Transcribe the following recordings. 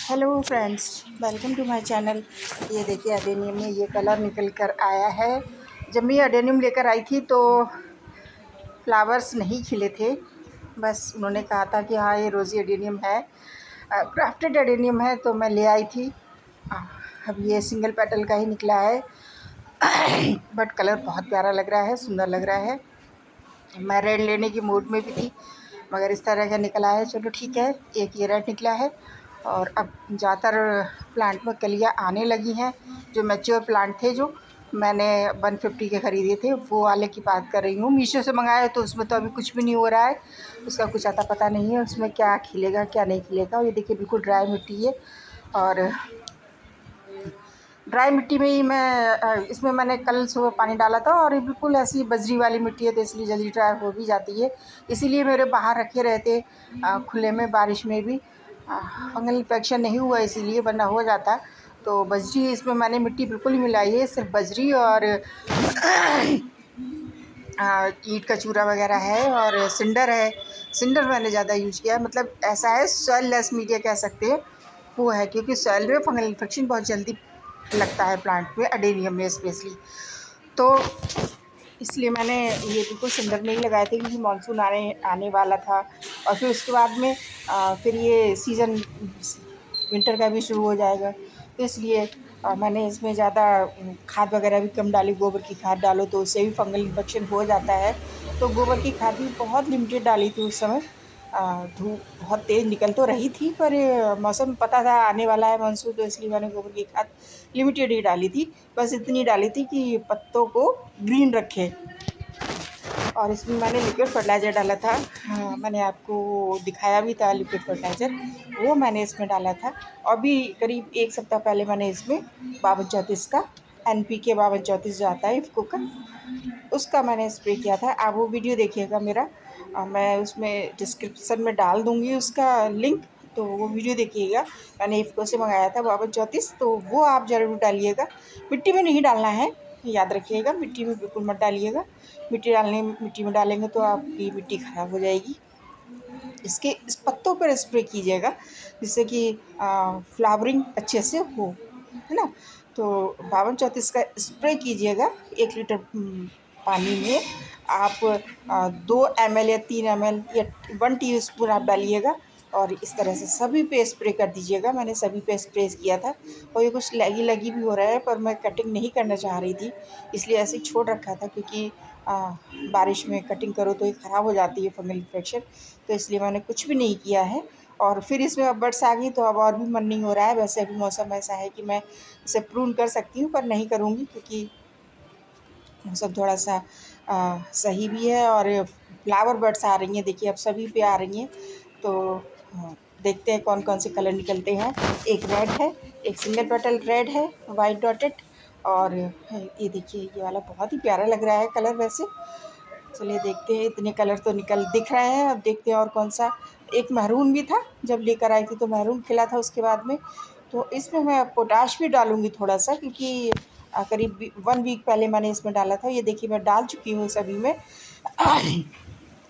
Hello friends, welcome to my channel. ये देखिए adenium में ये कलर निकल कर आया है। जब मैं अडेनियम लेकर आई थी तो फ्लावर्स नहीं खिले थे। बस उन्होंने कहा था कि हाँ ये रोज़ी अडेनियम है, क्राफ्टेड अडेनियम है, तो मैं ले आई थी। आ, अब ये सिंगल पेटल का ही निकला है बट कलर बहुत प्यारा लग रहा है, सुंदर लग रहा है। मैं रेड लेने की मूड में भी थी मगर इस तरह का निकला है। चलो ठीक है, एक ये रेड निकला है। और अब ज़्यादातर प्लांट में कलियाँ आने लगी हैं। जो मैच्योर प्लांट थे, जो मैंने 150 के ख़रीदे थे, वो वाले की बात कर रही हूँ। मीशो से मंगाए तो उसमें तो अभी कुछ भी नहीं हो रहा है, उसका कुछ अता पता नहीं है उसमें क्या खिलेगा क्या नहीं खिलेगा। और ये देखिए बिल्कुल ड्राई मिट्टी है, और ड्राई मिट्टी में ही मैं इसमें मैंने कल सुबह पानी डाला था, और ये बिल्कुल ऐसी बजरी वाली मिट्टी है तो इसलिए जल्दी ड्राई हो भी जाती है। इसीलिए मेरे बाहर रखे रहते खुले में, बारिश में भी फंगल इन्फेक्शन नहीं हुआ इसीलिए, वरना हो जाता। तो बजरी इसमें मैंने मिट्टी बिल्कुल ही मिलाई है, सिर्फ बजरी और ईंट का चूरा वगैरह है और सिंडर है। सिंडर मैंने ज़्यादा यूज किया है, मतलब ऐसा है सॉइल लेस मीडिया कह सकते हैं वो है, क्योंकि सॉइल में फंगल इन्फेक्शन बहुत जल्दी लगता है प्लांट में, अडेनियम में स्पेशली। तो इसलिए मैंने ये बिल्कुल सिंडर में ही लगाए थे, क्योंकि मानसून आने आने वाला था। और फिर उसके बाद में फिर ये सीज़न विंटर का भी शुरू हो जाएगा, तो इसलिए मैंने इसमें ज़्यादा खाद वगैरह भी कम डाली। गोबर की खाद डालो तो उससे भी फंगल इन्फेक्शन हो जाता है, तो गोबर की खाद भी बहुत लिमिटेड डाली थी उस समय। धूप बहुत तेज़ निकल तो रही थी, पर मौसम पता था आने वाला है मानसून, तो इसलिए मैंने गोबर की खाद लिमिटेड ही डाली थी। बस इतनी डाली थी कि पत्तों को ग्रीन रखे। और इसमें मैंने लिक्विड फर्टिलाइज़र डाला था। हाँ, मैंने आपको दिखाया भी था लिक्विड फर्टिलाइज़र, वो मैंने इसमें डाला था। अभी करीब 1 सप्ताह पहले मैंने इसमें 5234 का NPK 5234 जो आता है इफ़को का, उसका मैंने स्प्रे किया था। आप वो वीडियो देखिएगा मेरा, मैं उसमें डिस्क्रिप्शन में डाल दूँगी उसका लिंक, तो वो वीडियो देखिएगा। मैंने इफ़को से मंगाया था 5234, तो वो आप ज़रूर डालिएगा। मिट्टी में नहीं डालना है, याद रखिएगा, मिट्टी में बिल्कुल मत डालिएगा। मिट्टी में डालेंगे तो आपकी मिट्टी ख़राब हो जाएगी। इस पत्तों पर स्प्रे कीजिएगा, जिससे कि फ्लावरिंग अच्छे से हो, है ना। तो 5234 का स्प्रे कीजिएगा 1 लीटर पानी में। आप 2 ml या 3 ml या 1 टीस्पून आप डालिएगा, और इस तरह से सभी पे स्प्रे कर दीजिएगा। मैंने सभी पे स्प्रे किया था, और ये कुछ लगी लगी भी हो रहा है, पर मैं कटिंग नहीं करना चाह रही थी, इसलिए ऐसे ही छोड़ रखा था, क्योंकि बारिश में कटिंग करो तो ये ख़राब हो जाती है फंगल इन्फेक्शन, तो इसलिए मैंने कुछ भी नहीं किया है। और फिर इसमें अब बर्ड्स आ गई तो अब और भी मन नहीं हो रहा है। वैसे अभी मौसम ऐसा है कि मैं इसे प्रून कर सकती हूँ, पर नहीं करूँगी, क्योंकि मौसम थोड़ा सा सही भी है। और फ्लावर बर्ड्स आ रही हैं, देखिए अब सभी पे आ रही हैं, तो देखते हैं कौन कौन से कलर निकलते हैं। एक रेड है, एक सिंगल पेटल रेड है, वाइट डॉटेड, और ये देखिए ये वाला बहुत ही प्यारा लग रहा है कलर वैसे। चलिए देखते हैं, इतने कलर तो दिख रहे हैं, अब देखते हैं और कौन सा। एक मैरून भी था, जब लेकर आई थी तो मैरून खिला था उसके बाद में। तो इसमें मैं पोटाश भी डालूँगी थोड़ा सा, क्योंकि करीब 1 वीक पहले मैंने इसमें डाला था। ये देखिए मैं डाल चुकी हूँ सभी में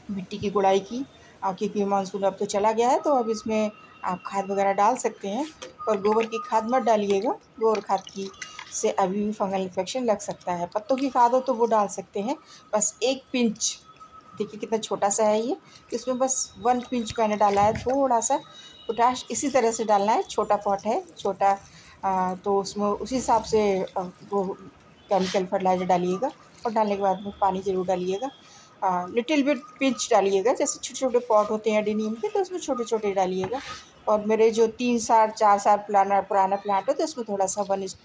मिट्टी की गुड़ाई की, क्योंकि मानसून अब तो चला गया है, तो अब इसमें आप खाद वगैरह डाल सकते हैं। और गोबर की खाद मत डालिएगा, गोबर खाद की से अभी भी फंगल इन्फेक्शन लग सकता है। पत्तों की खाद हो तो वो डाल सकते हैं, बस 1 पिंच। देखिए कितना छोटा सा है ये, इसमें बस 1 पिंच मैंने डाला है, थोड़ा सा पोटाश इसी तरह से डालना है। छोटा पॉट है, छोटा, तो उसमें उसी हिसाब से वो केमिकल फर्टिलाइज़र डालिएगा, और डालने के बाद में पानी ज़रूर डालिएगा। लिटिल बिट पिंच डालिएगा, जैसे छोटे छोटे पॉट होते हैं एडेनियम के, तो उसमें छोटे छोटे डालिएगा। और मेरे जो 3 साल 4 साल पुराना प्लांट हो तो उसमें थोड़ा सा 1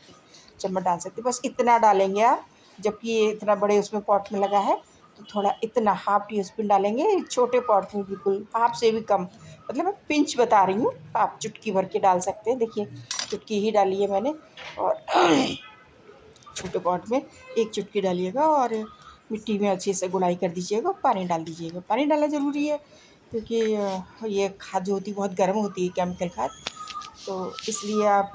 चम्मच डाल सकते हैं, बस इतना डालेंगे आप। जबकि ये इतना बड़े उसमें पॉट में लगा है, तो थोड़ा इतना हाफ़ टी स्पून डालेंगे। छोटे पॉट में बिल्कुल हाफ़ से भी कम, मतलब मैं पिंच बता रही हूँ, आप चुटकी भर के डाल सकते हैं। देखिए चुटकी ही डाली है मैंने, और छोटे पॉट में 1 चुटकी डालिएगा, और मिट्टी में अच्छे से गुड़ाई कर दीजिएगा, पानी डाल दीजिएगा। पानी डालना ज़रूरी है, क्योंकि ये खाद जो होती है बहुत गर्म होती है, केमिकल खाद, तो इसलिए आप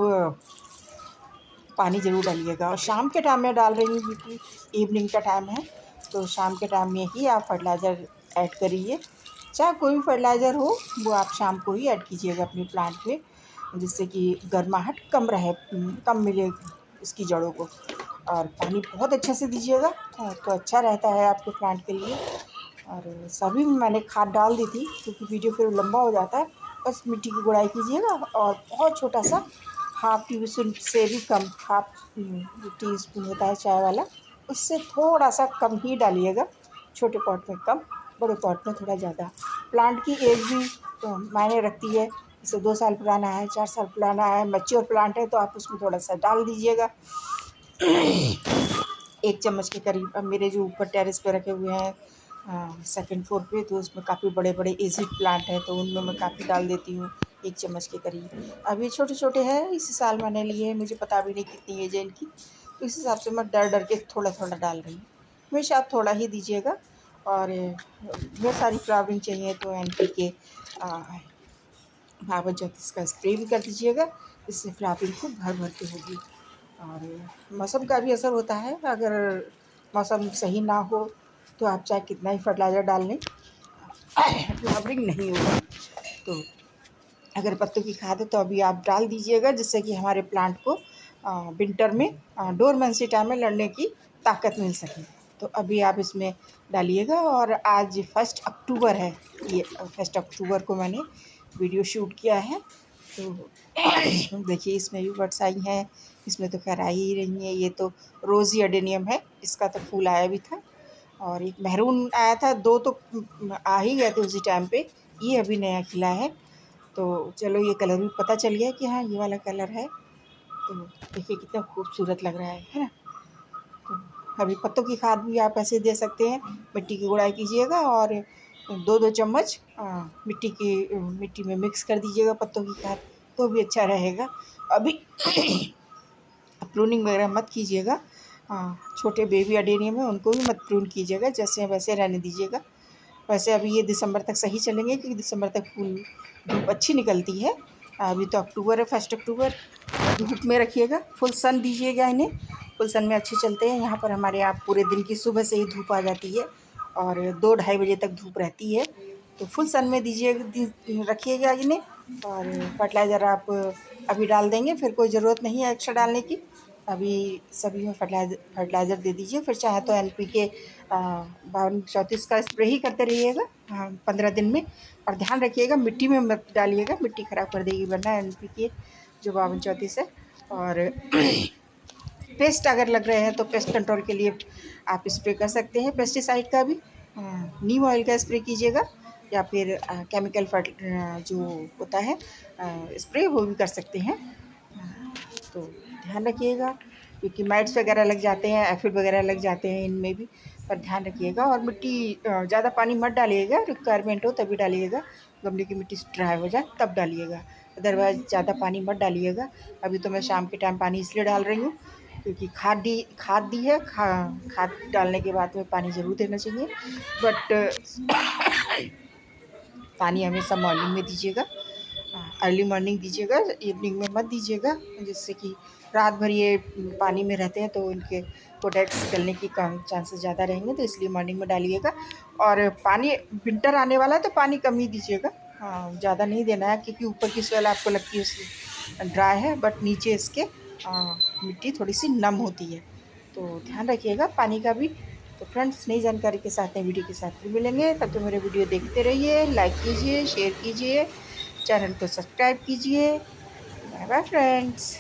पानी ज़रूर डालिएगा। और शाम के टाइम में डाल रही हूँ, क्योंकि इवनिंग का टाइम है, तो शाम के टाइम में ही आप फर्टिलाइज़र ऐड करिए। चाहे कोई भी फर्टिलाइज़र हो, वो आप शाम को ही ऐड कीजिएगा अपने प्लांट में। जिससे कि गर्माहट कम रहे, कम मिले इसकी जड़ों को। और पानी बहुत अच्छे से दीजिएगा तो अच्छा रहता है आपके प्लांट के लिए। और सभी में मैंने खाद डाल दी थी क्योंकि वीडियो फिर लंबा हो जाता है। बस मिट्टी की गुड़ाई कीजिएगा और बहुत छोटा सा हाफ टी स्पून से भी कम, हाफ टी स्पून होता है चाय वाला, उससे थोड़ा सा कम ही डालिएगा। छोटे पॉट में कम, बड़े पॉट में थोड़ा ज़्यादा। प्लांट की एज भी तो मायने रखती है, जैसे 2 साल पुराना है, 4 साल पुराना है, मैच्योर प्लांट है तो आप उसमें थोड़ा सा डाल दीजिएगा। 1 चम्मच के करीब। अब मेरे जो ऊपर टेरेस पे रखे हुए हैं सेकंड फ्लोर पे, तो उसमें काफ़ी बड़े बड़े एजिड प्लांट हैं तो उनमें मैं काफ़ी डाल देती हूँ 1 चम्मच के करीब। अब ये छोटे छोटे हैं, इसी साल मैंने लिए हैं, मुझे पता भी नहीं कितनी एज है इनकी, तो इस हिसाब से मैं डर डर के थोड़ा थोड़ा डाल रही हूँ। हमेशा आप थोड़ा ही दीजिएगा। और ढेर सारी फ्लावरिंग चाहिए तो NPK 52-34 का स्प्रे भी कर दीजिएगा, इससे फ्लावरिंग खूब भर भर के होगी। और मौसम का भी असर होता है, अगर मौसम सही ना हो तो आप चाहे कितना ही फर्टिलाइज़र डाल लें, फ्लावरिंग नहीं होगा। तो अगर पत्तों की खाद है तो अभी आप डाल दीजिएगा, जिससे कि हमारे प्लांट को विंटर में डोरमेंसी टाइम में लड़ने की ताकत मिल सके। तो अभी आप इसमें डालिएगा। और आज 1 अक्टूबर है, ये 1 अक्टूबर को मैंने वीडियो शूट किया है। तो देखिए इसमें भी बर्ड्स आई हैं, इसमें तो खैर आ ही रही हैं। ये तो रोज़ी एडेनियम है, इसका तो फूल आया भी था। और एक मेहरून आया था, 2 तो आ ही गए थे उसी टाइम पे। ये अभी नया खिला है, तो चलो ये कलर भी पता चल गया कि हाँ ये वाला कलर है। तो देखिए कितना खूबसूरत लग रहा है ना। तो अभी पत्तों की खाद भी आप ऐसे दे सकते हैं, मिट्टी की गुड़ाई कीजिएगा और 2-2 चम्मच मिट्टी में मिक्स कर दीजिएगा पत्तों की खाद, तो भी अच्छा रहेगा। अभी प्रूनिंग वगैरह मत कीजिएगा। छोटे बेबी एडेनियम है उनको भी मत प्रून कीजिएगा, जैसे वैसे रहने दीजिएगा। वैसे अभी ये दिसंबर तक सही चलेंगे क्योंकि दिसंबर तक फूल धूप अच्छी निकलती है। अभी तो अक्टूबर है, 1 अक्टूबर। धूप में रखिएगा, फुल सन दीजिएगा इन्हें, फुल सन में अच्छे चलते हैं। यहाँ पर हमारे यहाँ पूरे दिन की सुबह से ही धूप आ जाती है और 2-2:30 बजे तक धूप रहती है, तो फुल सन में रखिएगा इन्हें। और फर्टिलाइज़र आप अभी डाल देंगे, फिर कोई ज़रूरत नहीं है एक्स्ट्रा डालने की। अभी सभी में फर्टिलाइज़र दे दीजिए, फिर चाहे तो NPK 52-34 का स्प्रे ही करते रहिएगा 15 दिन में। और ध्यान रखिएगा मिट्टी में मत डालिएगा, मिट्टी ख़राब कर देगी वरना NPK जो 52-34 है। और पेस्ट अगर लग रहे हैं तो पेस्ट कंट्रोल के लिए आप स्प्रे कर सकते हैं पेस्टिसाइड का भी। नीम ऑयल का स्प्रे कीजिएगा या फिर केमिकल जो होता है स्प्रे, वो भी कर सकते हैं। तो ध्यान रखिएगा क्योंकि माइट्स वगैरह लग जाते हैं, एफिड वगैरह लग जाते हैं इनमें भी, पर ध्यान रखिएगा। और मिट्टी ज़्यादा पानी मत डालिएगा, रिक्वायरमेंट हो तभी डालिएगा, गमले की मिट्टी ड्राई हो जाए तब डालिएगा, अदरवाइज़ ज़्यादा पानी मत डालिएगा। अभी तो मैं शाम के टाइम पानी इसलिए डाल रही हूँ क्योंकि खाद दी है, खाद डालने के बाद में पानी ज़रूर देना चाहिए, बट पानी हमेशा मॉर्निंग में दीजिएगा, अर्ली मॉर्निंग दीजिएगा, इवनिंग में मत दीजिएगा, जिससे कि रात भर ये पानी में रहते हैं तो इनके प्रोडक्ट्स गलने की चांसेस ज़्यादा रहेंगे, तो इसलिए मॉर्निंग में डालिएगा। और पानी विंटर आने वाला है तो पानी कम ही दीजिएगा, ज़्यादा नहीं देना है क्योंकि ऊपर की सोइल आपको लगती है ड्राई है, बट नीचे इसके मिट्टी थोड़ी सी नम होती है, तो ध्यान रखिएगा पानी का भी। तो फ्रेंड्स, नई जानकारी के साथ नई वीडियो के साथ फिर मिलेंगे, तब तो मेरे वीडियो देखते रहिए, लाइक कीजिए, शेयर कीजिए, चैनल को सब्सक्राइब कीजिए। Bye bye friends.